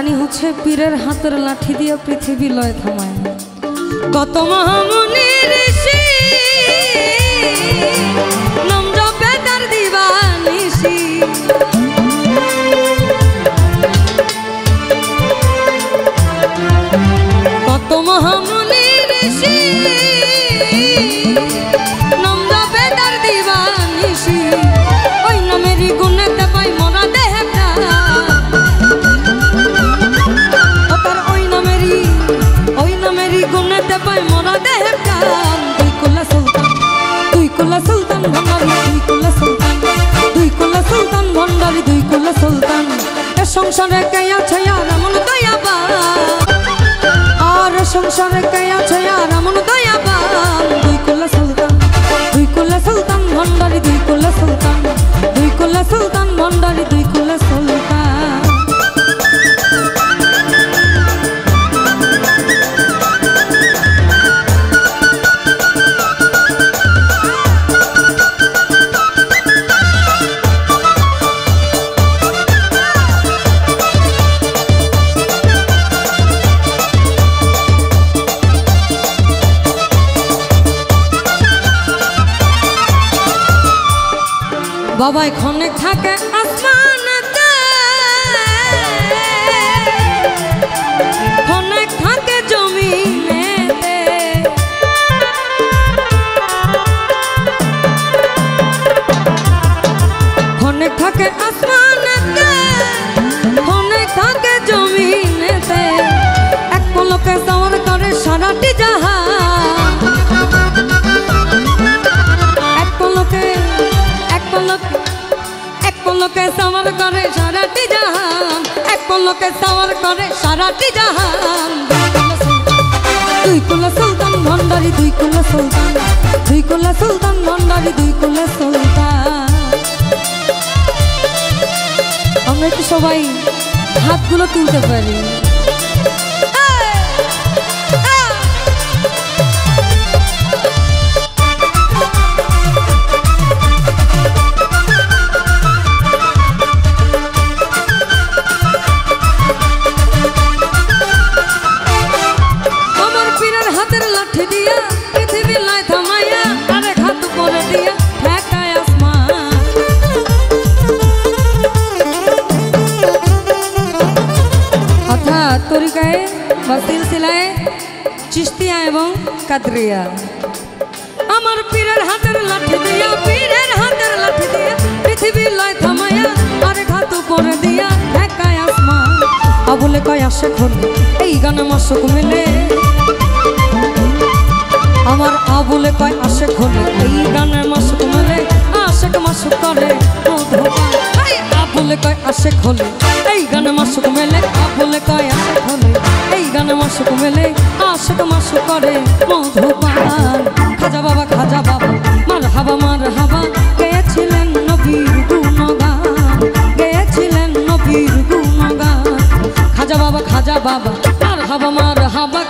গানখানি হচ্ছে পীরের হাতের লাঠি দিয়ে পৃথিবী লয় থামায়। কত মহামুনি ঋষি নাম জপে তার দিবানিশি, কত মহামুনি ঋষি নাম জপে তার দিবানিশি, ওই নামেরই গুণেতে পাই মরা দেহে প্রাণ, গুণেতে পাই মরা দেহে প্রাণ। দুই কুলা সুলতান, দুই কুলা সুলতান ভান্ডারি, দুই কুলা সুলতান, দুই কুলা সুলতান ভান্ডারি, দুই কুলা সুলতান। এ সংসারে কে আছে আর এমন দয়াবান, আর সংসারে কে আছে আর এমন দয়াবান। দুই কুলা সুলতান, দুই কুলা সুলতান ভান্ডারি, দুই কুলা সুলতান, দুই কুলা সুলতান ভান্ডারি, দুই কুলা সুলতান। বাবাই ক্ষণে থাকে আসমানেতে, ক্ষণে থাকে জমিনেতে, ক্ষণে থাকে আসমানেতে, ক্ষণে থাকে জমিনেতে। এক পলকে সওয়ার করে সারাটি জাহান, এক পলকে এক পলকে সওয়ার করে সারাটি জাহান, এক পলকে সওয়ার করে সারাটি জাহান। দুই কুলা সুলতান ভান্ডারি, দুই কুলা সুলতান, দুই কুলা সুলতান ভান্ডারি, দুই কুলা সুলতান। আমরা একটু সবাই হাতগুলো তুলতে পারি। তরিকায় বা সিলসিলায় চিশতিয়া এবং কাদরিয়া, আমার পীরের হাতের লাঠি দিয়া, পীরের হাতের লাঠি দিয়া পৃথিবী লয় থামায়া, আরে ঘাত করে দিয়া ঠেকায় আসমান। আবুলে কয় আসে খোলে এই গানে মাসুক মেলে, আমার আবুলে কয় আসে খোলে এই গানে মাসুক মেলে, আশেক মাসুক করে মধুপান। আবুলে কয় আসে খোলে এই গানে মাসুক মেলে, আবুলে কয় আসে খোলে এই গানে মাসুক মেলে, আশেক মাসুক করে মধুপান। খাজা বাবা, খাজা বাবা মার হাবা, মার হাবা গেয়েছিলেন নবীর গুণগান, গেয়েছিলেন নবীর গুণগান। খাজা বাবা, খাজা বাবা মার হাবা, মার হাবা